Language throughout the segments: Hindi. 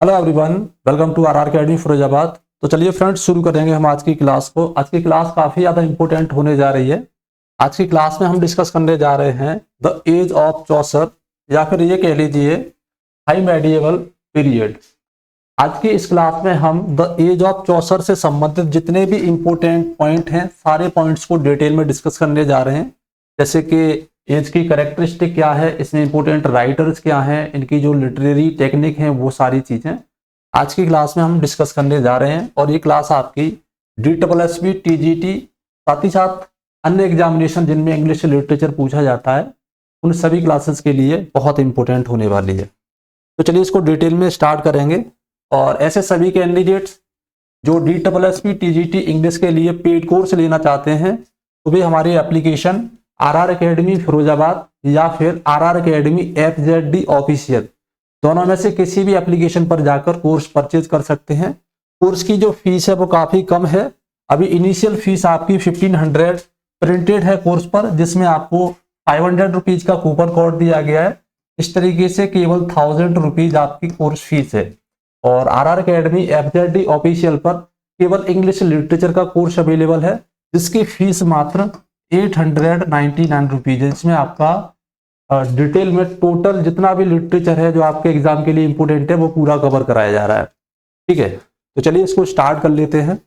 Hello everyone, welcome to RR academy Firozabad. तो चलिए फ्रेंड्स, शुरू करेंगे हम आज की क्लास को। आज की क्लास काफ़ी ज़्यादा इंपॉर्टेंट होने जा रही है। आज की क्लास में हम डिस्कस करने जा रहे हैं द एज ऑफ चौसर, या फिर ये कह लीजिए हाई मेडिएवल पीरियड। आज की इस क्लास में हम द एज ऑफ चौसर से संबंधित जितने भी इंपॉर्टेंट पॉइंट हैं, सारे पॉइंट्स को डिटेल में डिस्कस करने जा रहे हैं। जैसे कि एज की कैरेक्टरिस्टिक क्या है, इसमें इंपॉर्टेंट राइटर्स क्या हैं, इनकी जो लिटरेरी टेक्निक है, वो सारी चीज़ें आज की क्लास में हम डिस्कस करने जा रहे हैं। और ये क्लास आपकी DSSB TGT साथ ही साथ अन्य एग्जामिनेशन जिनमें इंग्लिश लिटरेचर पूछा जाता है, उन सभी क्लासेस के लिए बहुत इंपॉर्टेंट होने वाली है। तो चलिए इसको डिटेल में स्टार्ट करेंगे। और ऐसे सभी कैंडिडेट्स जो DSSB TGT इंग्लिश के लिए पेड कोर्स लेना चाहते हैं, तो भी हमारी एप्लीकेशन आरआर अकेडमी फिरोजाबाद या फिर आरआर अकेडमी FZD ऑफिशियल, दोनों में से किसी भी एप्लीकेशन पर जाकर कोर्स परचेज कर सकते हैं। कोर्स की जो फीस है वो काफ़ी कम है। अभी इनिशियल फीस आपकी 1500 प्रिंटेड है कोर्स पर, जिसमें आपको 500 रुपीज़ का कूपन कोड दिया गया है। इस तरीके से केवल 1000 रुपीज़ आपकी कोर्स फीस है। और आरआर अकेडमी FZD ऑफिशियल पर केवल इंग्लिश लिटरेचर का कोर्स अवेलेबल है, जिसकी फीस मात्र 899 रुपीज़ है। इसमें आपका डिटेल में टोटल जितना भी लिटरेचर है जो आपके एग्जाम के लिए इंपॉर्टेंट है, वो पूरा कवर कराया जा रहा है। ठीक है, तो चलिए इसको स्टार्ट कर लेते हैं।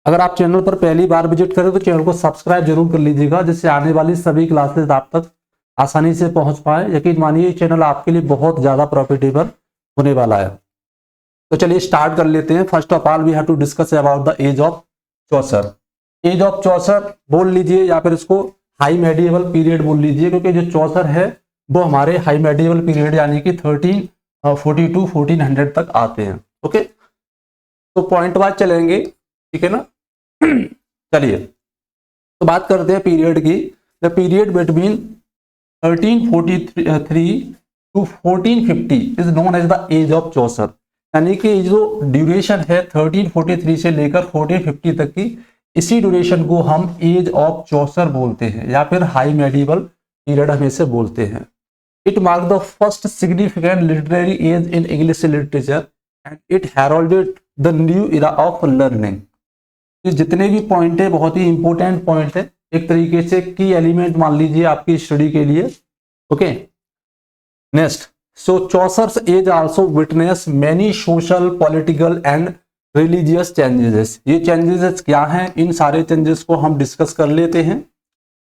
अगर आप चैनल पर पहली बार विजिट करें तो चैनल को सब्सक्राइब जरूर कर लीजिएगा, जिससे आने वाली सभी क्लासेस आप तक आसानी से पहुंच पाए। यकीन मानिए चैनल आपके लिए बहुत ज़्यादा प्रॉफिटेबल होने वाला है। तो चलिए स्टार्ट कर लेते हैं। First of all we have to discuss about the age of Chaucer. Age of Chaucer बोल लीजिए या फिर इसको हाई मेडिएवल पीरियड बोल लीजिए, क्योंकि जो चौसर है वो हमारे हाई मेडिएवल पीरियड यानी कि 1342 1400 तक आते हैं। ओके, तो पॉइंट वाइज चलेंगे, ठीक है ना। चलिए तो बात करते हैं पीरियड की। The period between 1343 to 1450 is known as the age of Chaucer. यानी कि जो ड्यूरेशन है 1343 से लेकर 1450 तक की, इसी ड्यूरेशन को हम एज ऑफ चौसर बोलते हैं या फिर हाई मेडिएवल पीरियड हम इसे बोलते हैं। It mark the first significant literary age in English literature and it heralded the new era of learning. ये जितने भी पॉइंट है बहुत ही इंपॉर्टेंट पॉइंट है, एक तरीके से की एलिमेंट मान लीजिए आपकी स्टडी के लिए। Okay, next, so Chaucer's age also witness many social, political and religious changes. ये चेंजेस क्या हैं, इन सारे चेंजेस को हम डिस्कस कर लेते हैं।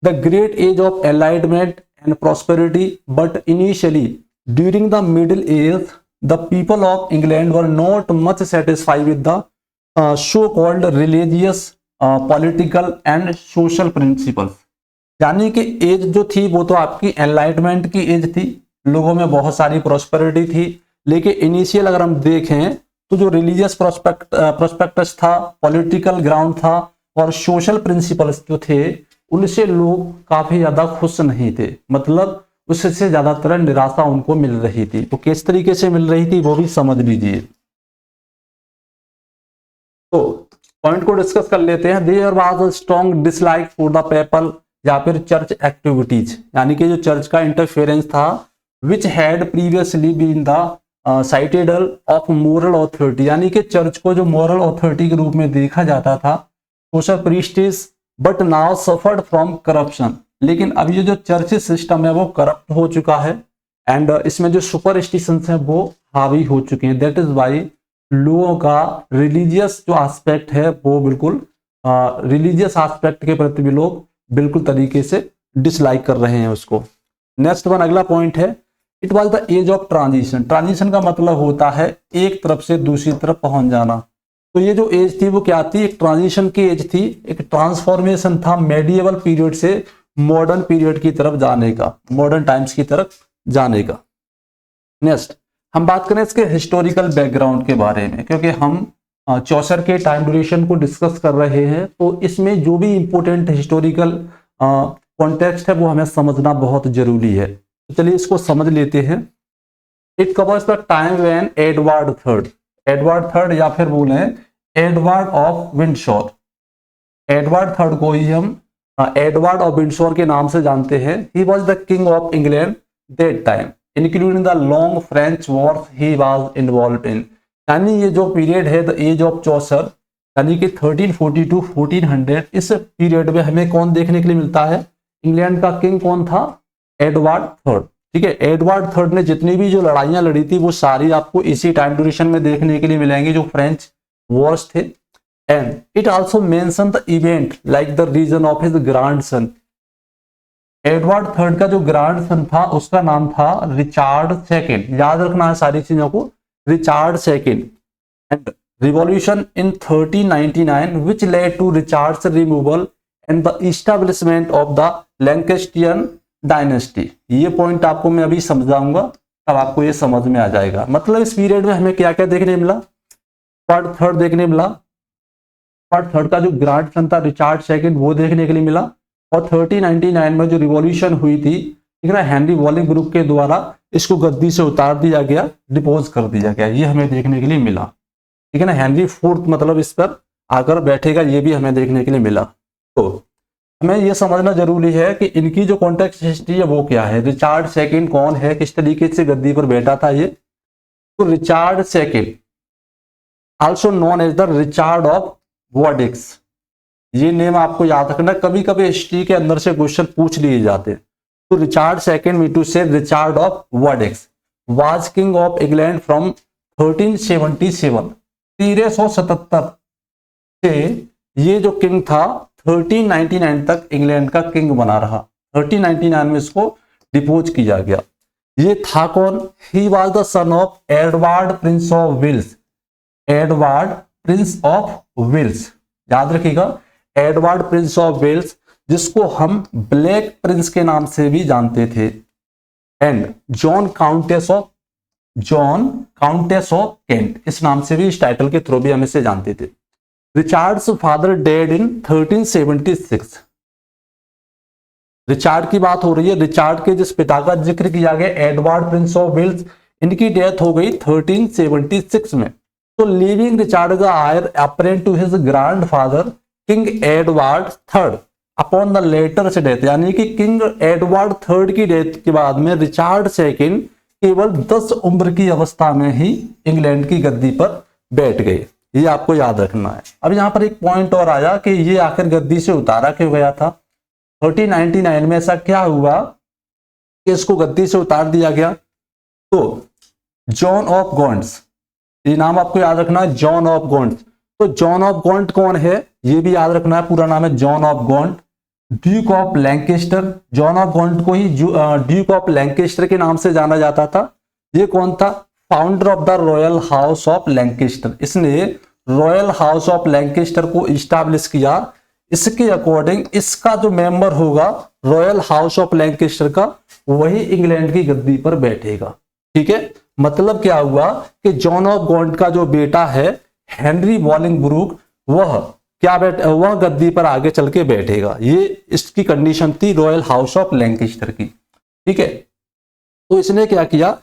The great age of enlightenment and prosperity, but initially during the middle age the people of England were not much satisfied with the so called religious, political and social principles. यानी कि एज जो थी वो तो आपकी एनलाइटमेंट की एज थी, लोगों में बहुत सारी प्रॉस्पेरिटी थी, लेकिन इनिशियल अगर हम देखें तो जो रिलीजियस प्रोस्पेक्टस था, पॉलिटिकल ग्राउंड था और सोशल प्रिंसिपल्स जो थे, उनसे लोग काफी ज्यादा खुश नहीं थे। मतलब उससे ज्यादातर निराशा उनको मिल रही थी। तो किस तरीके से मिल रही थी वो भी समझ लीजिए। तो पॉइंट को डिस्कस कर लेते हैं। There was a strong dislike for the papal या फिर चर्च एक्टिविटीज, यानी कि जो चर्च का इंटरफेरेंस था, which had previously been the citadel of moral authority. यानी कि चर्च को जो मॉरल ऑथोरिटी के रूप में देखा जाता था, social priests, but now suffered from corruption. लेकिन अब ये जो चर्च सिस्टम है वो करप्ट हो चुका है एंड इसमें जो सुपरस्टिशंस हैं वो हावी हो चुके हैं। दैट इज वाई लोगों का रिलीजियस जो एस्पेक्ट है वो बिल्कुल रिलीजियस एस्पेक्ट के प्रति भी लोग बिल्कुल तरीके से डिसलाइक कर रहे हैं उसको। नेक्स्ट वन, अगला पॉइंट है, it was the age of transition. Transition का मतलब होता है एक तरफ से दूसरी तरफ पहुंच जाना। तो ये जो एज थी वो क्या थी, एक ट्रांजिशन की एज थी, एक ट्रांसफॉर्मेशन था मेडिएवल पीरियड से मॉडर्न पीरियड की तरफ जाने का, मॉडर्न टाइम्स की तरफ जाने का। नेक्स्ट हम बात करें इसके हिस्टोरिकल बैकग्राउंड के बारे में, क्योंकि हम चौसर के टाइम ड्यूरेशन को डिस्कस कर रहे हैं, तो इसमें जो भी इंपॉर्टेंट हिस्टोरिकल कॉन्टेक्स्ट है वो हमें समझना बहुत जरूरी है। तो चलिए इसको समझ लेते हैं। It covers the time when Edward third या फिर बोले Edward of Windsor. Edward third को ही हम एडवर्ड ऑफ विंडसोर के नाम से जानते हैं। He was the king of England that time. Including the long French war he was involve in. यानी ये जो पीरियड है द एज ऑफ चौसर, यानी कि 1340 टू 1400, इस पीरियड में हमें कौन देखने के लिए मिलता है? इंग्लैंड का किंग कौन था? Edward third. ठीक है, एडवर्ड थर्ड ने जितनी भी जो लड़ाइयां लड़ी थी वो सारी आपको इसी टाइम ड्यूरेशन में देखने के लिए मिलेंगी जो फ्रेंच वॉर्स थे। And it also mention the event like the reason of his grandson. Edward third का जो ग्रैंडसन था उसका नाम था रिचार्ड सेकंड, याद रखना है सारी चीजों को, Richard second. And revolution in 1399 which led to Richard's removal and the establishment of the Lancastrian dynasty। ये पॉइंट आपको मैं अभी समझाऊंगा, तब आपको ये समझ में आ जाएगा। मतलब इस पीरियड में हमें क्या क्या देखने मिला? एडवर्ड थर्ड देखने मिला, एडवर्ड थर्ड का जो ग्रैंडसन था रिचार्ड सेकंड वो देखने के लिए मिला, और 1399 में जो रिवॉल्यूशन हुई थी, ठीक है ना, हेनरी बॉलिंगब्रुक के द्वारा इसको गद्दी से उतार दिया गया, डिपोज कर दिया गया, ये हमें देखने के लिए मिला। ठीक है ना, हेनरी फोर्थ मतलब इस पर आकर बैठेगा, ये भी हमें देखने के लिए मिला। तो हमें यह समझना जरूरी है कि इनकी जो कॉन्टेक्स्ट हिस्ट्री है वो क्या है, रिचार्ड सेकंड कौन है, किस तरीके से गद्दी पर बैठा था ये। तो Richard second also known as the Richard of Bordeaux, ये नेम आपको याद रखना, कभी कभी हिस्ट्री के अंदर से क्वेश्चन पूछ लिए जाते हैं। तो Richard second mean to say Richard of Bordeaux was king of England from 1377, 1377 से ये जो किंग था 1399 तक इंग्लैंड का किंग बना रहा। 1399 में इसको डिपोज किया गया। ये था कौन? He was the son of Edward Prince of Wales, Edward Prince of Wales, याद रखिएगा, एडवर्ड प्रिंस ऑफ वेल्स, जिसको हम ब्लैक प्रिंस के नाम से भी जानते थे। And John countess of Kent, इस नाम से भी, इस टाइटल के थ्रू भी हम इसे जानते थे। रिचार्ड्स फादर डेड इन 1376, रिचार्ड की बात हो रही है, रिचार्ड के जिस पिता का जिक्र किया गया एडवर्ड प्रिंस ऑफ वेल्स, इनकी डेथ हो गई 1376 में। तो लिविंग रिचार्ड का heir apparent to his grandfather King Edward third upon the latter's death, यानी कि किंग एडवर्ड थर्ड की डेथ के बाद में रिचार्ड सेकंड केवल 10 उम्र की अवस्था में ही इंग्लैंड की गद्दी पर बैठ गए, ये आपको याद रखना है। अब यहाँ पर एक पॉइंट और आया कि ये आखिर गद्दी से उतारा क्यों गया था? 1399 में ऐसा क्या हुआ कि इसको गद्दी से उतार दिया गया? तो जॉन ऑफ गॉन्ट्स, ये नाम आपको याद रखना है, जॉन ऑफ गॉन्ट्स। तो जॉन ऑफ गॉन्ट कौन है? ये भी याद रखना है, पूरा नाम है John of Gaunt, Duke of Lancaster. John of Gaunt को ही ड्यूक ऑफ लैंकेस्टर के नाम से जाना जाता था। ये कौन था? Founder of the royal house of Lancaster, इसने रॉयल हाउस ऑफ लैंकेस्टर को इस्टेब्लिश किया। इसके अकॉर्डिंग इसका जो मेंबर होगा रॉयल हाउस ऑफ लैंकेस्टर का, वही इंग्लैंड की गद्दी पर बैठेगा। ठीक है, मतलब क्या हुआ कि जॉन ऑफ गॉन्ट का जो बेटा है हेनरी बॉलिंगब्रुक, वह गद्दी पर आगे चल के बैठेगा। ये इसकी कंडीशन थी रॉयल हाउस ऑफ लैंकेस्टर की। ठीक है, तो इसने क्या किया,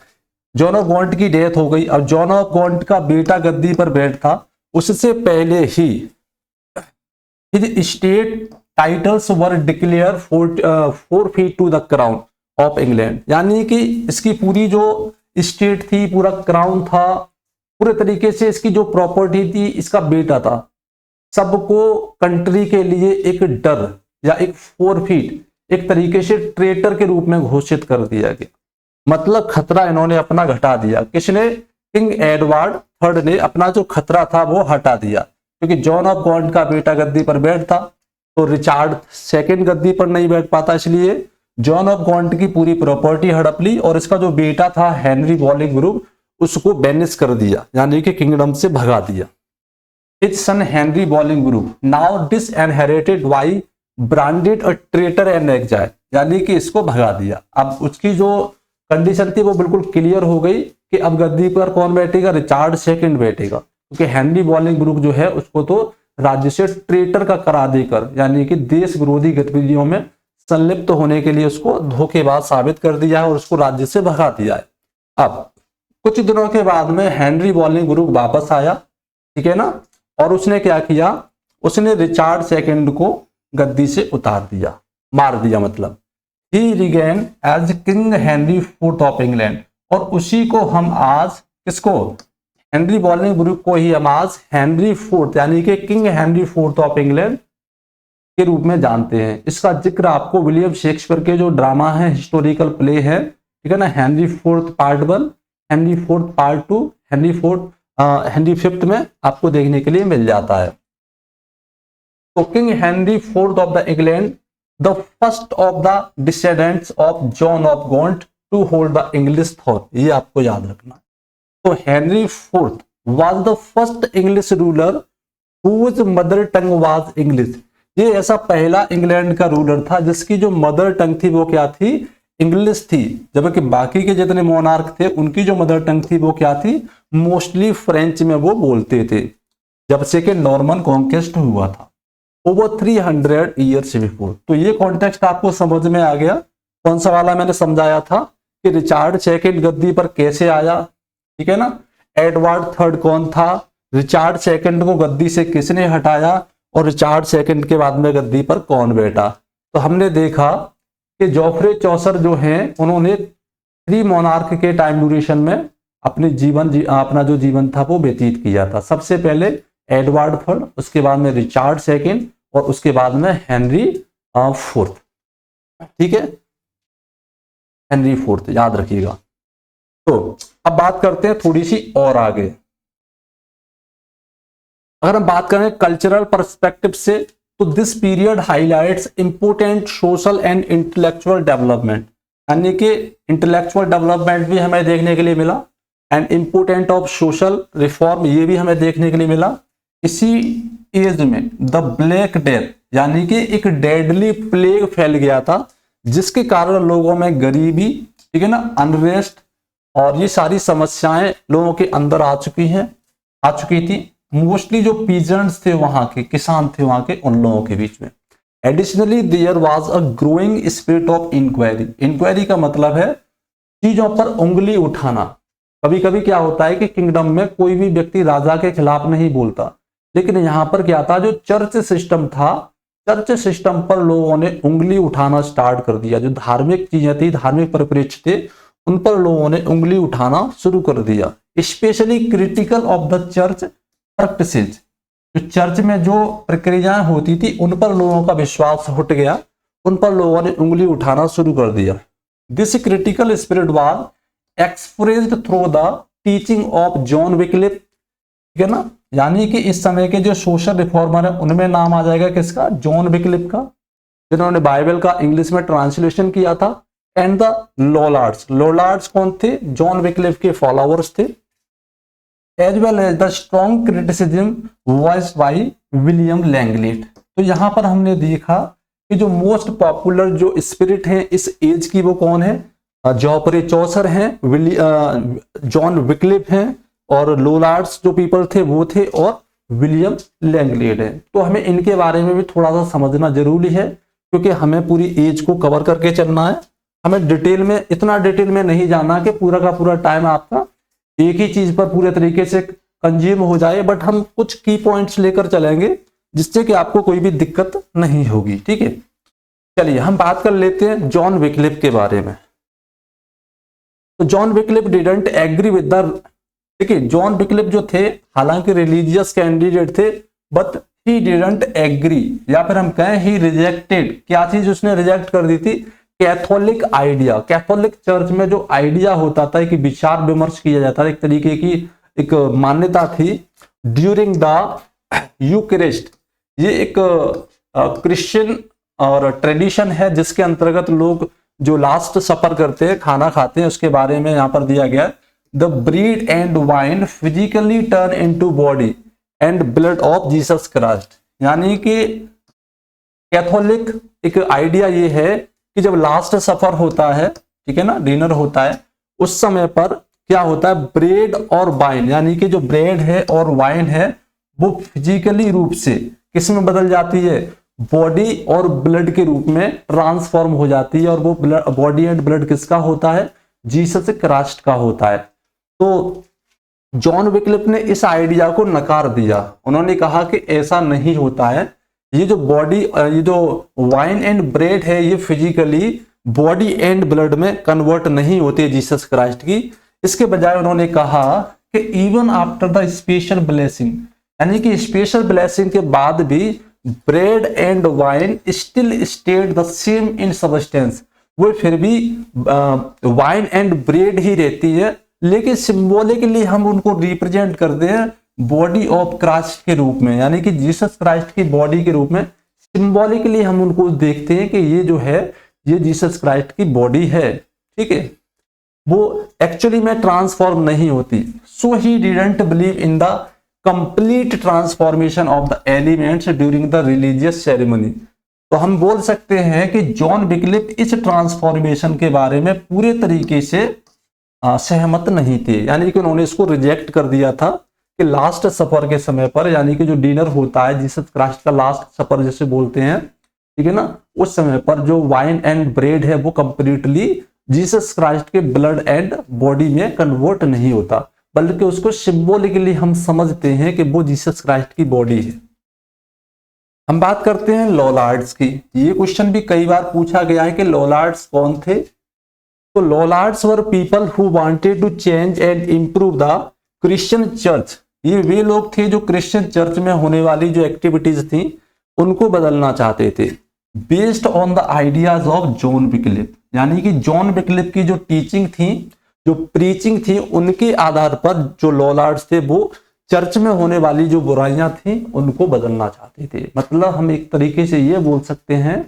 जॉन ऑफ गॉन्ट की डेथ हो गई। अब जॉन ऑफ गॉन्ट का बेटा गद्दी पर बैठता, उससे पहले ही his state titles were declare forfeit to the crown of England, यानी कि इसकी पूरी जो स्टेट थी, पूरा क्राउन था, पूरे तरीके से इसकी जो प्रॉपर्टी थी, इसका बेटा था, सबको कंट्री के लिए एक डर या एक फोरफीट, एक तरीके से ट्रेटर के रूप में घोषित कर दिया गया। मतलब खतरा इन्होंने अपना घटा दिया। किसने? किंग एडवर्ड थर्ड ने अपना जो खतरा था वो हटा दिया, क्योंकि जॉन ऑफ गॉन्ट का बेटा गद्दी पर बैठता तो रिचार्ड सेकंड गद्दी पर नहीं बैठ पाता, इसलिए जॉन ऑफ गॉन्ट की पूरी प्रॉपर्टी हड़प ली और इसका जो बेटा था हेनरी बॉलिंगब्रुक, उसको बैनिश कर दिया, यानी कि किंगडम से भगा दिया। His son Henry Bolingbroke now disinherited by branded a traitor and exile, यानी कि इसको भगा दिया। अब उसकी जो कंडीशन थी वो बिल्कुल क्लियर हो गई कि अब गद्दी पर कौन बैठेगा? रिचार्ड सेकंड बैठेगा, क्योंकि हेनरी बॉलिंगब्रुक जो है उसको तो राज्य से ट्रेटर का करा देकर, यानी कि देश विरोधी गतिविधियों में संलिप्त होने के लिए उसको धोखेबाज साबित कर दिया है और उसको राज्य से भगा दिया है। अब कुछ दिनों के बाद में हेनरी बॉलिंगब्रुक वापस आया, ठीक है ना, और उसने क्या किया? उसने रिचार्ड सेकंड को गद्दी से उतार दिया, मार दिया मतलब। He regain as King Henry fourth of England, और उसी को हम आज किसको, हेनरी बोलिंगब्रुक को ही हम आज हेनरी फोर्थ यानी कि king Henry fourth of England के रूप में जानते हैं। इसका जिक्र आपको विलियम शेक्सपियर के जो ड्रामा है, हिस्टोरिकल प्ले है, ठीक है ना, Henry fourth part 1, Henry fourth part 2, Henry fifth में आपको देखने के लिए मिल जाता है। तो King Henry fourth of the England, the first of the descendants of John of Gaunt to hold the English throne, ये आपको याद रखना है। तो Henry fourth was the first English ruler whose mother tongue was English, ये ऐसा पहला इंग्लैंड का रूलर था जिसकी जो मदर टंग थी वो क्या थी, इंग्लिश थी, जबकि बाकी के जितने मोनार्क थे उनकी जो मदर टंग थी वो क्या थी, मोस्टली फ्रेंच में वो बोलते थे, जब से कि नॉर्मन कॉन्क्वेस्ट हुआ था ओवर 300 ईयर्स बिफोर। तो ये कॉन्टेक्स्ट आपको समझ में आ गया। कौन सा वाला मैंने समझाया था कि रिचार्ड सेकंड गद्दी पर कैसे आया, ठीक है ना, एडवर्ड थर्ड कौन था, रिचार्ड सेकंड को गद्दी से किसने हटाया, और रिचार्ड सेकंड के बाद में गद्दी पर कौन बैठा। तो हमने देखा कि जोफ्रे चौसर जो हैं उन्होंने 3 मोनार्क के टाइम ड्यूरेशन में अपना जो जीवन था वो व्यतीत किया था। सबसे पहले एडवर्ड थर्ड, उसके बाद में रिचार्ड सेकंड, और उसके बाद में हेनरी फोर्थ, ठीक है, हेनरी फोर्थ याद रखिएगा। तो अब बात करते हैं थोड़ी सी और आगे। अगर हम बात करें कल्चरल पर्सपेक्टिव से, तो this period highlights important social and intellectual development, यानी कि इंटेलेक्चुअल डेवलपमेंट भी हमें देखने के लिए मिला, and important of social reform ये भी हमें देखने के लिए मिला। इसी एज में द ब्लैक डेथ, यानी कि एक डेडली प्लेग फैल गया था जिसके कारण लोगों में गरीबी, ठीक है ना, अनरेस्ट, और ये सारी समस्याएं लोगों के अंदर आ चुकी थी। मोस्टली जो पीजेंट्स थे वहां के, किसान थे वहां के, उन लोगों के बीच में। Additionally there was a growing spirit of inquiry. Inquiry का मतलब है चीजों पर उंगली उठाना। कभी कभी क्या होता है कि किंगडम में कोई भी व्यक्ति राजा के खिलाफ नहीं बोलता, लेकिन यहां पर क्या था, जो चर्च सिस्टम था, चर्च सिस्टम पर लोगों ने उंगली उठाना स्टार्ट कर दिया। जो धार्मिक चीजें थी, धार्मिक परिप्रेक्ष्य थे, उन पर लोगों ने उंगली उठाना शुरू कर दिया। Specially critical of the church practices, जो चर्च में जो प्रक्रियाएं होती थी उन पर लोगों का विश्वास हट गया, उन पर लोगों ने उंगली उठाना शुरू कर दिया। This critical spirit was expressed through the teaching of John Wycliffe, ठीक है ना, यानी कि इस समय के जो सोशल रिफॉर्मर है उनमें नाम आ जाएगा किसका, जॉन विक्लिफ का, जिन्होंने बाइबल का इंग्लिश में ट्रांसलेशन किया था। एंड द लॉलार्ड्स, लॉलार्ड्स कौन थे, जॉन विक्लिफ के फॉलोअर्स थे। As well as the strong criticism voiced by William Langland. तो यहां पर हमने देखा कि जो मोस्ट पॉपुलर जो स्पिरिट है इस एज की वो कौन है, जोफ्रे चौसर हैं, जॉन विक्लिफ हैं, और लोलार्ड्स जो पीपल थे वो थे, और विलियम लैंगलेट है। तो हमें इनके बारे में भी थोड़ा सा समझना जरूरी है, क्योंकि हमें पूरी एज को कवर करके चलना है। हमें डिटेल में, इतना डिटेल में नहीं जाना कि पूरा का पूरा टाइम आपका एक ही चीज पर पूरे तरीके से कंज्यूम हो जाए, बट हम कुछ की पॉइंट्स लेकर चलेंगे जिससे कि आपको कोई भी दिक्कत नहीं होगी, ठीक है। चलिए हम बात कर लेते हैं जॉन विक्लिफ के बारे में। तो John Wycliffe didn't agree with the, देखिए जॉन विक्लिफ जो थे हालांकि रिलीजियस कैंडिडेट थे, बट ही डिडंट एग्री, या फिर हम कहें ही रिजेक्टेड, क्या चीज उसने रिजेक्ट कर दी थी, कैथोलिक आइडिया। कैथोलिक चर्च में जो आइडिया होता था कि विचार विमर्श किया जाता था, एक तरीके की एक मान्यता थी ड्यूरिंग द यूकरिस्ट। ये एक क्रिश्चियन और ट्रेडिशन है जिसके अंतर्गत लोग जो लास्ट सफर करते हैं, खाना खाते हैं, उसके बारे में यहाँ पर दिया गया। The breed and wine physically turn into body and blood of Jesus Christ, यानी कि कैथोलिक एक आइडिया ये है कि जब लास्ट सफर होता है, ठीक है ना, डिनर होता है, उस समय पर क्या होता है, ब्रेड और वाइन, यानी कि जो ब्रेड है और वाइन है वो फिजिकली रूप से किस में बदल जाती है, बॉडी और ब्लड के रूप में ट्रांसफॉर्म हो जाती है, और वो बॉडी एंड ब्लड किसका होता है, जीसस क्राइस्ट का होता है। तो जॉन विक्लिफ ने इस आइडिया को नकार दिया। उन्होंने कहा कि ऐसा नहीं होता है, ये जो बॉडी, ये जो वाइन एंड ब्रेड है ये फिजिकली बॉडी एंड ब्लड में कन्वर्ट नहीं होते जीसस क्राइस्ट की। इसके बजाय उन्होंने कहा कि even after the special blessing, यानी कि स्पेशल ब्लेसिंग के बाद भी bread and wine still stayed the same in substance, वो फिर भी वाइन एंड ब्रेड ही रहती है, लेकिन सिंबॉलिकली हम उनको रिप्रेजेंट करते हैं बॉडी ऑफ क्राइस्ट के रूप में, यानी कि जीसस क्राइस्ट की बॉडी के रूप में सिंबॉलिकली हम उनको देखते हैं कि ये जो है ये जीसस क्राइस्ट की बॉडी है, ठीक है। वो एक्चुअली में ट्रांसफॉर्म नहीं होती। So he didn't believe in the complete transformation of the elements during the religious ceremony. तो हम बोल सकते हैं कि जॉन विक्लिफ इस ट्रांसफॉर्मेशन के बारे में पूरे तरीके से सहमत नहीं थे, यानी कि उन्होंने इसको रिजेक्ट कर दिया था कि लास्ट सफर के समय पर, यानी कि जो डिनर होता है जीसस क्राइस्ट का लास्ट सफर जैसे बोलते हैं, ठीक है ना, उस समय पर जो वाइन एंड ब्रेड है वो कंप्लीटली जीसस क्राइस्ट के ब्लड एंड बॉडी में कन्वर्ट नहीं होता, बल्कि उसको सिंबॉलिकली हम समझते हैं कि वो जीसस क्राइस्ट की बॉडी है। हम बात करते हैं लॉलार्ड्स की। ये क्वेश्चन भी कई बार पूछा गया है कि लॉलार्ड्स कौन थे। तो Lollards were people who wanted to change and improve the Christian church. ये वे लोग थे जो क्रिश्चियन चर्च में होने वाली जो एक्टिविटीज थी उनको बदलना चाहते थे, based on the ideas of John Wycliffe, यानी कि जॉन विक्लिफ की जो टीचिंग थी, जो प्रीचिंग थी, उनके आधार पर जो लॉलार्ड्स थे वो चर्च में होने वाली जो बुराइयां थी उनको बदलना चाहते थे। मतलब हम एक तरीके से ये बोल सकते हैं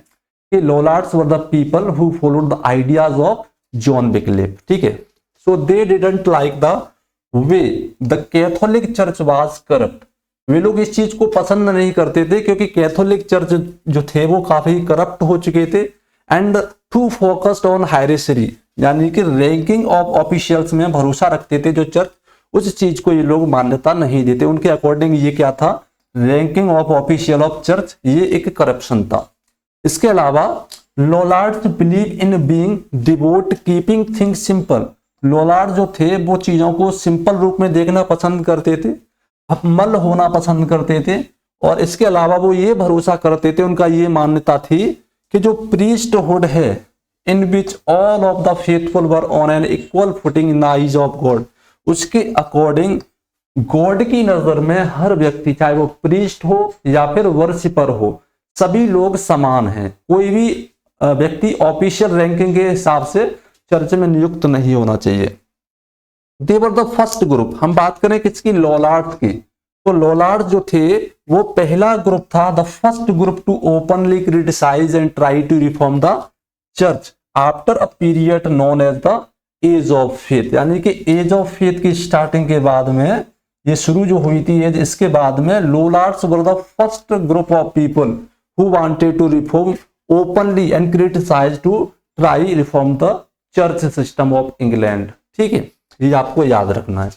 कि Lollards were the people who followed the ideas of John Wycliffe, ठीक है। So they didn't like the way the Catholic church was corrupt. वे लोग इस चीज को पसंद नहीं करते थे क्योंकि कैथोलिक चर्च जो थे वो काफी करप्ट हो चुके थे, एंड टू फोकस्ड ऑन हायरेसरी, यानी कि रैंकिंग ऑफ ऑफिशियल्स में भरोसा रखते थे जो चर्च, उस चीज को ये लोग मान्यता नहीं देते। उनके अकॉर्डिंग ये क्या था, ranking of official of church, ये एक करप्शन था। इसके अलावा Lollards believe in being devout, keeping things simple. Lollard जो थे वो चीजों को सिंपल रूप में देखना पसंद करते थे, मल होना पसंद करते थे, और इसके अलावा वो ये भरोसा करते थे, उनका ये मान्यता थी कि जो प्रीस्टहुड है in which all of the faithful were on an equal footing in the eyes of God, उसके अकॉर्डिंग गॉड की नजर में हर व्यक्ति, चाहे वो प्रीस्ट हो या फिर वर्शिपर हो, सभी लोग समान हैं। कोई भी व्यक्ति ऑफिशियल रैंकिंग के हिसाब से चर्च में नियुक्त नहीं होना चाहिए। दे वर द फर्स्ट ग्रुप। हम बात करें किसकी, लॉलार्ड की। तो लॉलार्ड जो थे वो पहला ग्रुप था, the first group to openly criticize and try to reform the church after a period known as the age of faith, यानी कि एज ऑफ फेथ की स्टार्टिंग के बाद में ये शुरू जो हुई थी एज, इसके बाद में Lollards were the first group of people who wanted to reform openly and criticise to try reform the church system of England, ठीक है। ये आपको याद रखना है।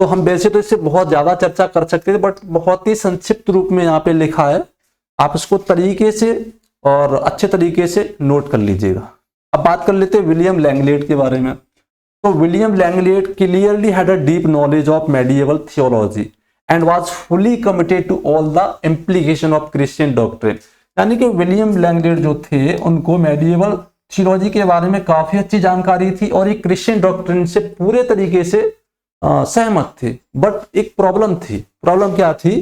तो हम वैसे तो इससे बहुत ज्यादा चर्चा कर सकते थे, बट बहुत ही संक्षिप्त रूप में यहाँ पे लिखा है, आप इसको तरीके से और अच्छे तरीके से नोट कर लीजिएगा। अब बात कर लेते हैं विलियम लैंगलेट के बारे में। तो William Langland clearly had a deep knowledge of medieval theology and was fully committed to all the implication of Christian doctrine, यानी कि विलियम लैंगलेट जो थे उनको मेडिएवल थियोलॉजी के बारे में काफी अच्छी जानकारी थी और एक क्रिश्चियन डॉक्ट्रिन से पूरे तरीके से सहमत थे। बट एक प्रॉब्लम थी। प्रॉब्लम क्या थी?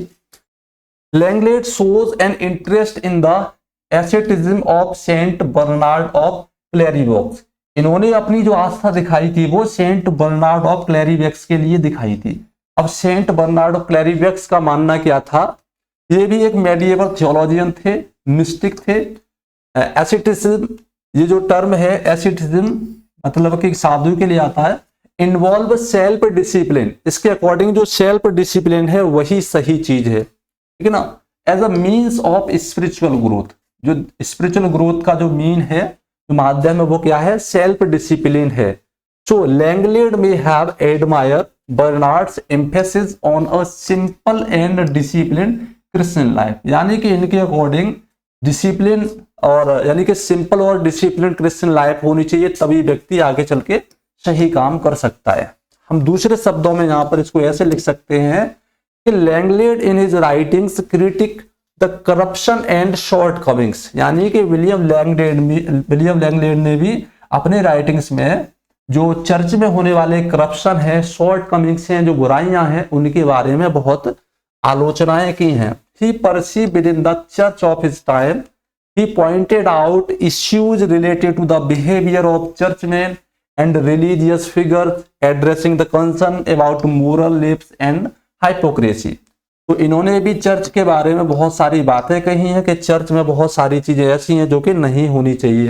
Langland shows an interest in the asceticism of saint Bernard of Clairvaux. इन्होंने अपनी जो आस्था दिखाई थी वो सेंट बर्नार्ड ऑफ क्लेरीवैक्स के लिए दिखाई थी। अब सेंट बर्नार्ड ऑफ क्लेरीवैक्स का मानना क्या था? ये भी एक मेडिएवल थियोलॉजियन थे, मिस्टिक थे। एसेटिज्म, ये जो टर्म है एसेटिज्म मतलब कि साधु के लिए आता है, इन्वॉल्व सेल्फ डिसिप्लिन। इसके अकॉर्डिंग जो सेल्फ डिसिप्लिन है वही सही चीज है, ठीक है ना, as a means of spiritual growth. जो स्पिरिचुअल ग्रोथ का जो मीन है, जो माध्यम है, वो क्या है? सेल्फ डिसिप्लिन है। सो लैंगलेट में have admire Bernard's emphasis on a simple and discipline Christian life, यानी कि इनके अकॉर्डिंग डिसिप्लिन और यानी कि सिंपल और डिसिप्लिन क्रिश्चियन लाइफ होनी चाहिए, तभी व्यक्ति आगे चल के सही काम कर सकता है। हम दूसरे शब्दों में यहाँ पर इसको ऐसे लिख सकते हैं कि Langland in his writings critique the corruption and shortcomings, यानी कि विलियम लैंगलैंड ने भी अपने राइटिंग्स में जो चर्च में होने वाले करप्शन है, शॉर्ट कमिंग्स हैं, जो बुराइयां हैं, उनके बारे में बहुत आलोचनाएं की हैं। He perceived within the church of his time, he pointed out issues related to the behavior of churchmen and religious figures, addressing the concern about moral lapse and hypocrisy। तो इन्होंने भी चर्च के बारे में बहुत सारी बातें कही हैं कि चर्च में बहुत सारी चीजें ऐसी हैं जो कि नहीं होनी चाहिए।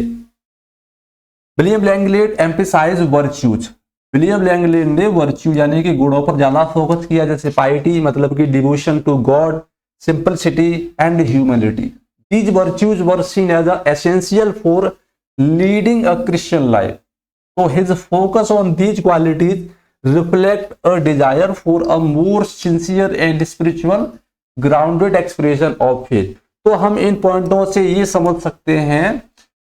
William Langland emphasize virtues, William Langland ने वर्च्यू यानी कि गुणों पर ज्यादा फोकस किया, जैसे पाइटी मतलब कि devotion to God, simplicity and humility. These virtues were seen as essential for leading a Christian life. So his focus on these qualities reflect a desire for a more sincere and spiritual grounded expression of faith। तो हम इन पॉइंटों से ये समझ सकते हैं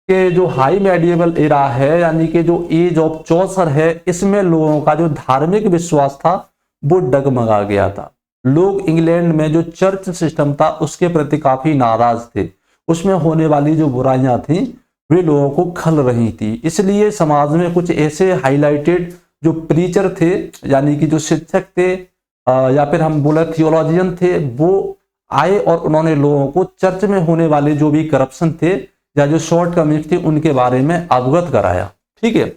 कि जो हाई मेडिएवल एरा है, यानी कि जो एज ऑफ चौसर है, इसमें लोगों का जो धार्मिक विश्वास था वो डगमगा गया था। लोग इंग्लैंड में जो चर्च सिस्टम था उसके प्रति काफी नाराज थे, उसमें होने वाली जो बुराइयां थी वे लोगों को खल रही थी। इसलिए समाज में कुछ ऐसे हाईलाइटेड जो प्रीचर थे, यानी कि जो शिक्षक थे या फिर हम बोले थियोलॉजियन थे, वो आए और उन्होंने लोगों को चर्च में होने वाले जो भी करप्शन थे या जो शॉर्ट कमिंग्स थी उनके बारे में अवगत कराया। ठीक है,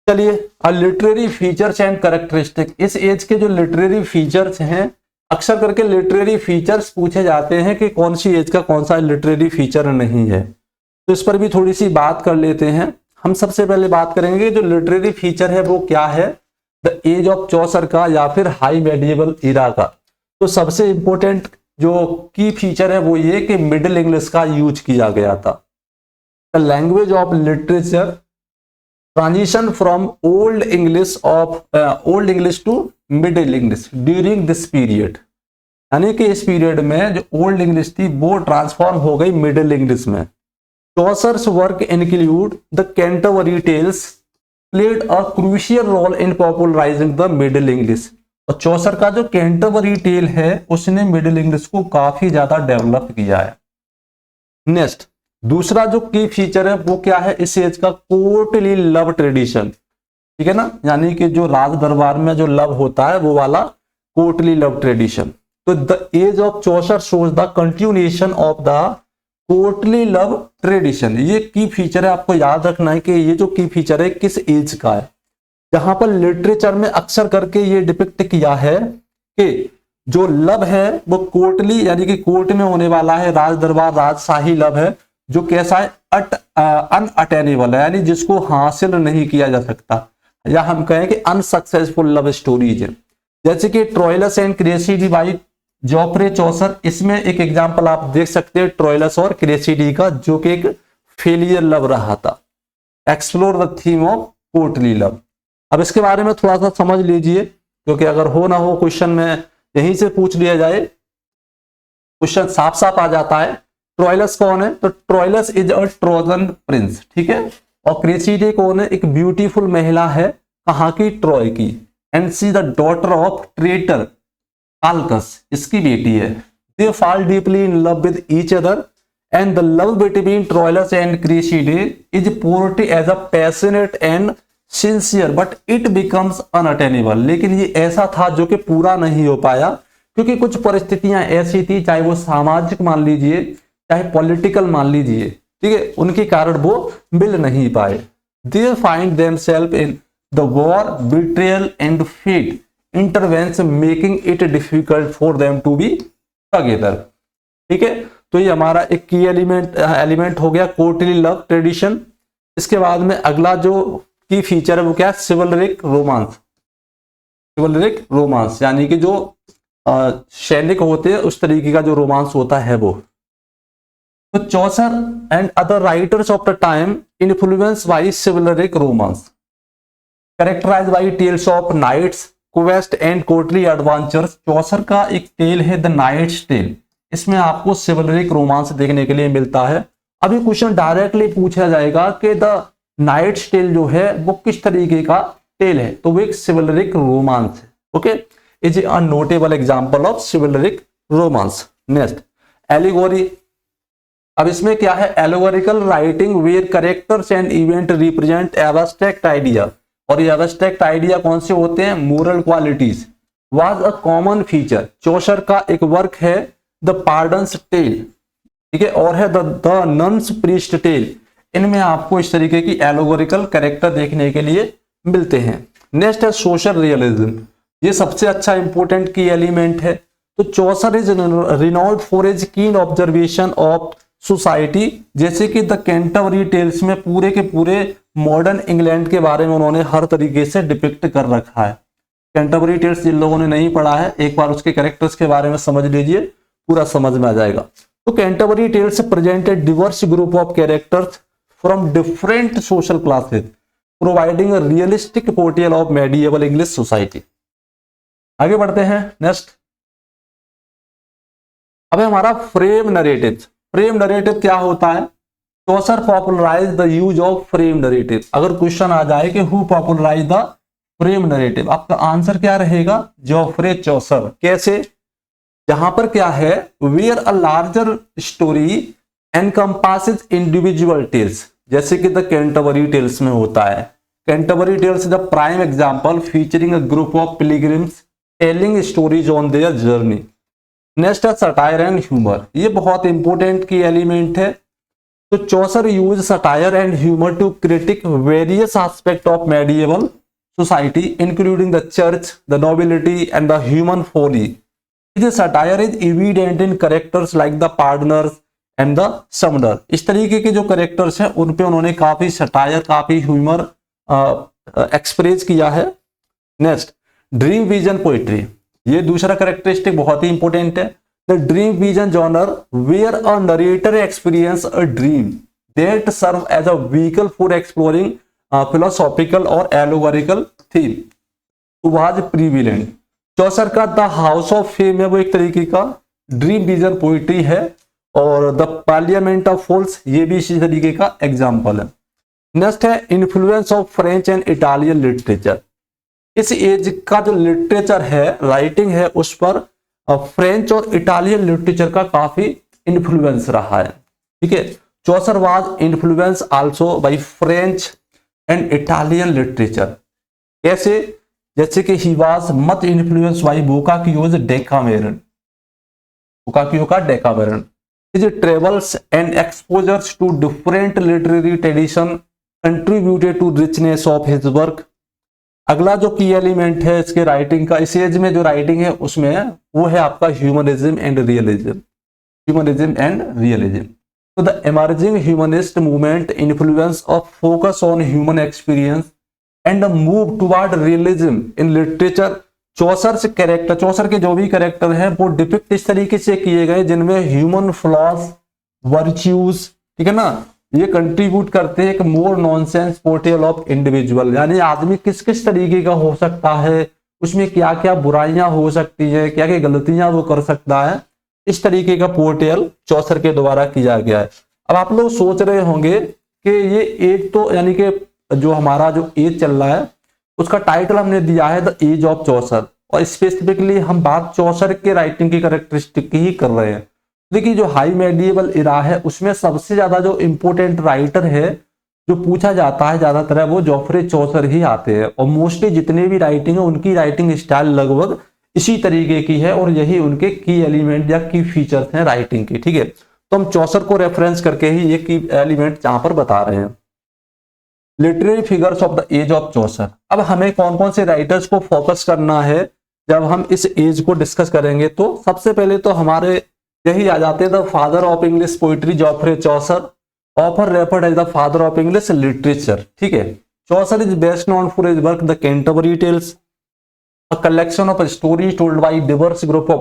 चलिए लिटरेरी फीचर्स एंड कैरेक्टरिस्टिक। इस एज के जो लिटरेरी फीचर्स हैं, अक्सर करके लिटरेरी फीचर्स पूछे जाते हैं कि कौन सी एज का कौन सा लिटरेरी फीचर नहीं है, तो इस पर भी थोड़ी सी बात कर लेते हैं। हम सबसे पहले बात करेंगे जो लिटरेरी फीचर है वो क्या है, द एज ऑफ चौसर का या फिर हाई मेडिएवल इरा का। तो सबसे इंपॉर्टेंट जो की फीचर है वो ये कि मिडिल इंग्लिश का यूज किया गया था। The language of literature transition from Old English to Middle English during this period, यानी कि इस पीरियड में जो ओल्ड इंग्लिश थी वो ट्रांसफॉर्म हो गई मिडिल इंग्लिश में। Chaucer's work include the Canterbury Tales played a crucial role in popularizing the Middle English. और चौसर का जो कैंटरबरी टेल है उसने मिडिल इंग्लिश को काफी ज्यादा डेवलप किया है। नेक्स्ट, दूसरा जो की फीचर है वो क्या है इस एज का, कोर्टली लव ट्रेडिशन। ठीक है ना, यानी कि जो राज दरबार में जो लव होता है वो वाला कोर्टली लव ट्रेडिशन। तो the age of Chaucer shows the continuation of the courtly love tradition. ये की फीचर है, आपको याद रखना है कि ये जो की फीचर है किस एज का है। जहां पर लिटरेचर में अक्सर करके ये डिपिक्ट किया है कि जो लव है वो कोर्टली यानी कि कोर्ट में होने वाला है, राज दरबार राजशाही लव है, जो कैसा है अनअटेनेबल है, यानी जिसको हासिल नहीं किया जा सकता, या हम कहें कि अनसक्सेसफुल लव स्टोरीज है। जैसे कि ट्रोइलस एंड क्रेसिडी बाई जोफ्रे चौसर, इसमें एक एग्जांपल आप देख सकते हैं ट्रोइलस और क्रेसिडी का, जो कि एक फेलियर लव रहा था। Explore the theme of courtly love. अब इसके बारे में थोड़ा सा समझ लीजिए, क्योंकि अगर हो ना हो क्वेश्चन में यहीं से पूछ लिया जाए, क्वेश्चन साफ साफ आ जाता है। ट्रोइलस कौन है, तो Troilus is a Trojan Prince, ठीक है। और क्रेसिडी कौन है, एक ब्यूटीफुल महिला है, कहाँ की, ट्रॉय की। And she the daughter of traitor Calchas, इसकी बेटी है। They fall deeply in love with each other and the love between Troilus and Criseyde is portrayed as a passionate and sincere but it becomes unattainable. लेकिन ये ऐसा था जो कि पूरा नहीं हो पाया, क्योंकि कुछ परिस्थितियां ऐसी थी, चाहे वो सामाजिक मान लीजिए चाहे पॉलिटिकल मान लीजिए, ठीक है, उनके कारण वो मिल नहीं पाए। They find themselves in the war, betrayal and fate intervenes making it difficult for them to be together. ठीक है, तो ये हमारा एक की एलिमेंट हो गया कोर्टली लव ट्रेडिशन। इसके बाद में अगला जो की फीचर है वो क्या है, सिवलरिक रोमांस। सिवलरिक रोमांस यानी कि जो सैनिक होते हैं उस तरीके का जो रोमांस होता है वो। तो Chaucer and other writers of the time influence by chivalric romance characterised by tales of knights, quest and courtly adventures. Chaucer का एक टेल है द नाइट्स टेल, इसमें आपको सिवलरिक रोमांस देखने के लिए मिलता है। अभी क्वेश्चन डायरेक्टली पूछा जाएगा कि द नाइट्स टेल जो है वो किस तरीके का टेल है, तो वो एक सिवलरिक रोमांस है। Okay, is a notable example of chivalric romance. Next, allegory. अब इसमें क्या है, allegorical writing where characters and event represent abstract idea, और ये एब्स्ट्रैक्ट आइडिया कौन से होते हैं, moral qualities, was a common feature. Chaucer का एक वर्क है द पार्डन्स टेल, ठीक है, और है द नन्स प्रीस्ट टेल। इनमें आपको इस तरीके की एलिगोरिकल कैरेक्टर देखने के लिए मिलते हैं। नेक्स्ट है सोशल रियलिज्म, ये सबसे अच्छा इंपॉर्टेंट की एलिमेंट है। तो चौसर इज रिनाउंड फॉर हिज कीन ऑब्जर्वेशन ऑफ सोसाइटी, जैसे कि द कैंटरबरी टेल्स में पूरे के पूरे मॉडर्न इंग्लैंड के बारे में उन्होंने हर तरीके से डिपिक्ट कर रखा है। कैंटरबरी टेल्स जिन लोगों ने नहीं पढ़ा है, एक बार उसके कैरेक्टर्स के बारे में समझ लीजिए, पूरा समझ में आ जाएगा। तो Canterbury Tales presented diverse group of characters from different social classes, providing a realistic portrayal of medieval English society. आगे बढ़ते हैं। नेक्स्ट अब है हमारा फ्रेम नरेटिव। फ्रेम नरेटिव क्या होता है, Chaucer popularise the use of frame narrative. अगर क्वेश्चन आ जाए कि who popularise the frame narrative, आपका आंसर क्या रहेगा, जोफ्रे चौसर। कैसे, जहां पर क्या है, where a larger story encompasses individual tales, जैसे कि द कैंटरबरी टेल्स में होता है। Canterbury Tales the prime example featuring a group of pilgrims telling stories on their journey. Next है सटायर एंड ह्यूमर, ये बहुत इंपॉर्टेंट की एलिमेंट है। तो Chaucer use satire and humour to critique various aspect of medieval society including the church, the nobility and the human folly. The satire is evident in characters like the pardoner and the summoner. इस तरीके के जो कैरेक्टर्स हैं उन पे उन्होंने काफी सटायर, काफी ह्यूमर एक्सप्रेस किया है। नेक्स्ट ड्रीम विजन पोइट्री, ये दूसरा कैरेक्टरिस्टिक बहुत ही इंपॉर्टेंट है। The dream vision genre where a narrator experience a dream that serve as a vehicle for exploring philosophical और allegorical theme was prevalent. Chaucer का द हाउस ऑफ फेम है वो एक तरीके का ड्रीम विजन पोइट्री है, और द पार्लियामेंट ऑफ फूल्स ये भी इसी तरीके का एग्जाम्पल है। नेक्स्ट है influence of French and Italian literature. इस एज का जो लिटरेचर है, राइटिंग है, उस पर फ्रेंच और इटालियन लिटरेचर का काफी इन्फ्लुएंस रहा है। ठीक है, Chaucer was influence also by French and Italian literature. कैसे, जैसे कि he was much influence by Boccaccio's Decameron, Boccaccio का Decameron. His travels and exposures to different literary tradition contributed to richness of his work. अगला जो की एलिमेंट है इसके राइटिंग का, इस एज में जो राइटिंग है उसमें वो है आपका humanism and realism, humanism and realism. So the emerging humanist movement influence of focus on human experience and a move toward realism in literature। चौसर से कैरेक्टर, चौसर के जो भी कैरेक्टर हैं वो डिपिक्ट इस तरीके से किए गए जिनमें ह्यूमन फ्लॉज, वर्च्यूज, ठीक है ना, ये कंट्रीब्यूट करते हैं एक मोर नॉनसेंस पोर्ट्रेयल ऑफ इंडिविजुअल, यानी आदमी किस किस तरीके का हो सकता है, उसमें क्या क्या बुराइयां हो सकती है, क्या क्या गलतियां वो कर सकता है, इस तरीके का पोर्ट्रेयल चौसर के द्वारा किया गया है। अब आप लोग सोच रहे होंगे कि ये एज तो यानी कि जो हमारा जो एज चल रहा है उसका टाइटल हमने दिया है द एज ऑफ चौसर, और स्पेसिफिकली हम बात चौसर के राइटिंग की कैरेक्टरिस्टिक की ही कर रहे हैं। देखिए जो हाई मेडिएवल इरा है उसमें सबसे ज्यादा जो इंपोर्टेंट राइटर है जो पूछा जाता है ज्यादातर है वो जोफ्रे चौसर ही आते हैं, और मोस्टली जितने भी राइटिंग है उनकी राइटिंग स्टाइल लगभग इसी तरीके की है, और यही उनके की एलिमेंट या की फीचर्स हैं राइटिंग के। ठीक है, तो हम चौसर को रेफरेंस करके ही ये की एलिमेंट यहां पर बता रहे हैं। Literary figures of the age of Chaucer. अब हमें कौन कौन से राइटर्स को फोकस करना है जब हम इस एज को डिस्कस करेंगे, तो सबसे पहले तो हमारे यही आ जाते हैं the father of English poetry Geoffrey Chaucer, ऑफर referred as the father of English literature. ठीक है, Chaucer is best known for his work the Canterbury Tales, a collection of stories told by diverse group of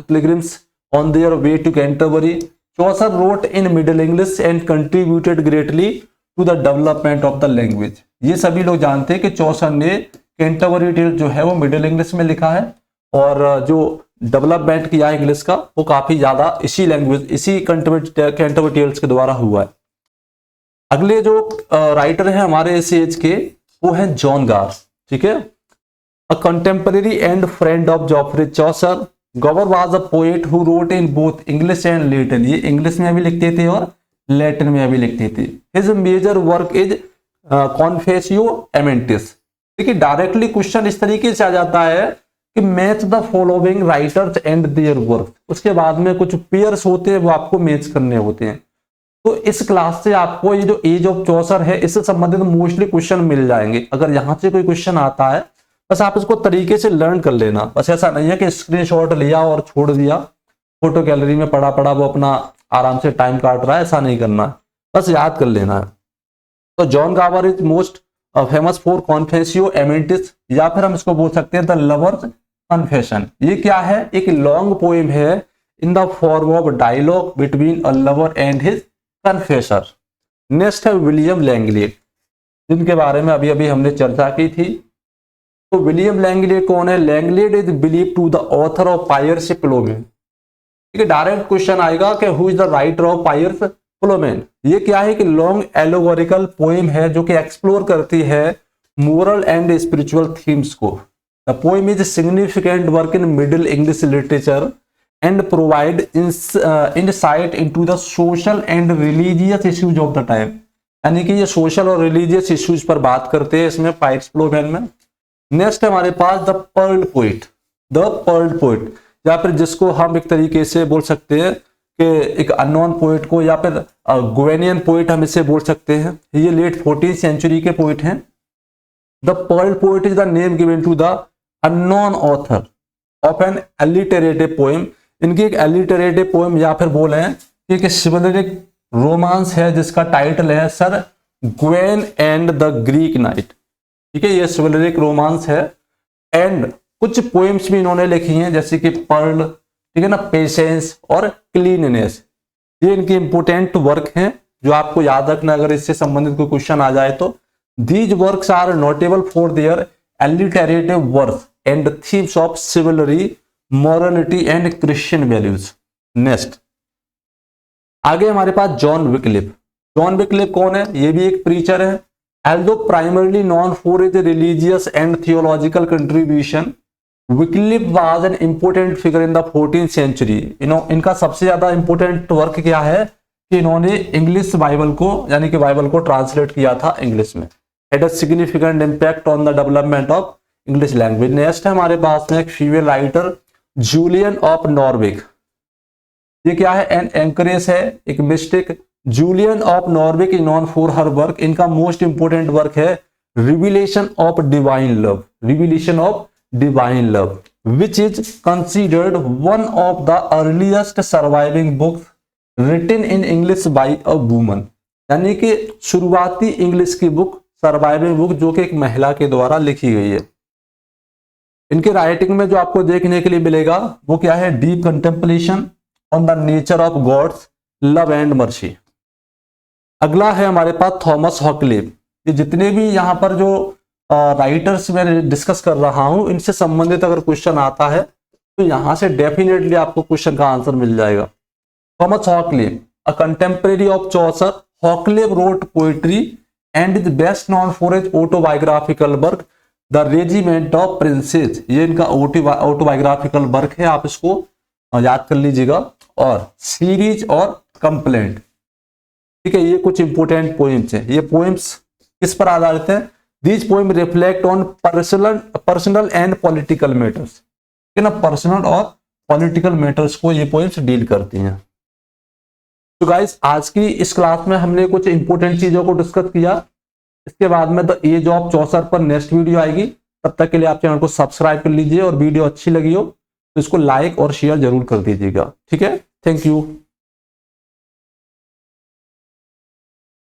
pilgrims on their way to Canterbury. Chaucer wrote in Middle English and contributed greatly to the development of the language. ये सभी लोग जानते हैं कि चौसर ने कैंटरबरी टेल्स जो है वो मिडिल इंग्लिश में लिखा है, और जो डेवलपमेंट किया है इंग्लिश का वो काफी ज्यादा इसी लैंग्वेज, इसी कैंटरबरी टेल्स के द्वारा हुआ है। अगले जो राइटर है हमारे इस एज के वो है जॉन गार्स। ठीक है, a contemporary and friend of Geoffrey Chaucer, Gower was a poet who wrote in both English and Latin, ये इंग्लिश में भी लिखते थे और लैटिन में भी लिखते थे। His major work is Confessio Amantis. देखिए डायरेक्टली क्वेश्चन इस तरीके से आ जाता है कि match the following writers and their work, उसके बाद में कुछ पेयर्स होते हैं वो आपको मैच करने होते हैं। तो इस क्लास से आपको ये जो एज ऑफ चौसर है इससे संबंधित मोस्टली क्वेश्चन मिल जाएंगे। अगर यहाँ से कोई क्वेश्चन आता है बस आप इसको तरीके से लर्न कर लेना, बस ऐसा नहीं है कि स्क्रीनशॉट लिया और छोड़ दिया, फोटो गैलरी में पड़ा पड़ा वो अपना आराम से टाइम काट रहा है, ऐसा नहीं करना, बस याद कर लेना है। तो John Gower is most famous for Confessio Amantis, या फिर हम इसको बोल सकते हैं द लवर्स कन्फेशन। ये क्या है, एक लॉन्ग पोएम है in the form of dialogue between a lover and his confessor. Next है विलियम लैंगलेट, जिनके बारे में अभी अभी हमने चर्चा की थी। तो विलियम लैंगलेट कौन है? Langland is believe to the author of Piers Plowman. ठीक है, डायरेक्ट क्वेश्चन आएगा कि who is the writer of Piers Plowman. ये क्या है कि लॉन्ग एलोगोरिकल पोएम है जो कि एक्सप्लोर करती है मोरल एंड स्पिरिचुअल थीम्स को। The poem is significant work in middle English literature and provide insight into the social and religious issues of the time। यानी कि ये सोशल और रिलीजियस इश्यूज पर बात करते हैं इसमें पायर्स प्लोमेन में। नेक्स्ट है हमारे पास the Pearl Poet, the Pearl Poet, या फिर जिसको हम एक तरीके से बोल सकते हैं कि एक अननोन पोइट को, या फिर गुवेनियन पोइट हम इसे बोल सकते हैं। ये लेट 14th सेंचुरी के पोइट हैं। The Pearl poet is the name given to the unknown author of an alliterative poem. इनकी एक एलिटरेटिव पोएम या फिर बोले कि एक शिवलिक रोमांस है जिसका टाइटल है sir Gwen and the Greek night. ठीक है, ये शिवलिक रोमांस है। एंड कुछ पोएम्स भी इन्होंने लिखी हैं जैसे कि पर्ल, ठीक है ना, पेशेंस और क्लीननेस। ये इनकी इंपोर्टेंट वर्क हैं जो आपको याद रखना अगर इससे संबंधित कोई क्वेश्चन आ जाए तो। These works are notable for their alliterative work and themes of chivalry, morality and Christian values. Next आगे हमारे पास जॉन विक्लिफ। जॉन विक्लिफ कौन है? ये भी एक प्रीचर है। Although primarily known for is religious and theological contribution, Wycliffe was an important figure in the 14th century. इनका सबसे ज्यादा इंपोर्टेंट वर्क क्या है कि इन्होंने इंग्लिश बाइबल को, यानी कि बाइबल को ट्रांसलेट किया था इंग्लिश में। Had a significant impact on the development of English language. Next है हमारे पास में एक female writer Julian of Norwich. ये क्या है? एन एंकरेज है, एक mystic. Julian of Norwich is known for her work. इनका मोस्ट इंपोर्टेंट वर्क है Revelation of Divine Love, Revelation of Divine Love, which is considered one of the earliest surviving books written in English by a woman. यानी कि शुरुआती इंग्लिश की बुक, सर्वाइविंग बुक, जो कि एक महिला के द्वारा लिखी गई है। इनके राइटिंग में जो आपको देखने के लिए मिलेगा वो क्या है? Deep contemplation on the nature of God's love and mercy. अगला है हमारे पास थॉमस हॉकलेब। ये जितने भी यहाँ पर जो राइटर्स मैं डिस्कस कर रहा हूं इनसे संबंधित अगर क्वेश्चन आता है तो यहां से डेफिनेटली आपको क्वेश्चन का आंसर मिल जाएगा। Thomas Hoccleve, a contemporary of Chaucer, Hoccleve wrote poetry and is best known for his autobiographical work the Regiment of Princes. ये इनका ऑटोबायोग्राफिकल वर्क है, आप इसको याद कर लीजिएगा। और सीरीज और कंप्लेंट, ठीक है, ये कुछ इंपोर्टेंट पोएम्स हैं। ये पोएम्स किस पर आधारित हैं? These poem reflect on personal and political matters. ठीक है ना, पर्सनल और पॉलिटिकल मैटर्स को ये पोएम्स डील करती हैं। तो गाइस आज की इस क्लास में हमने कुछ इंपोर्टेंट चीजों को डिस्कस किया। इसके बाद में द एज ऑफ चौसर पर नेक्स्ट वीडियो आएगी। तब तक के लिए आप चैनल को सब्सक्राइब कर लीजिए और वीडियो अच्छी लगी हो तो इसको लाइक और शेयर जरूर कर दीजिएगा। ठीक है, थैंक यू।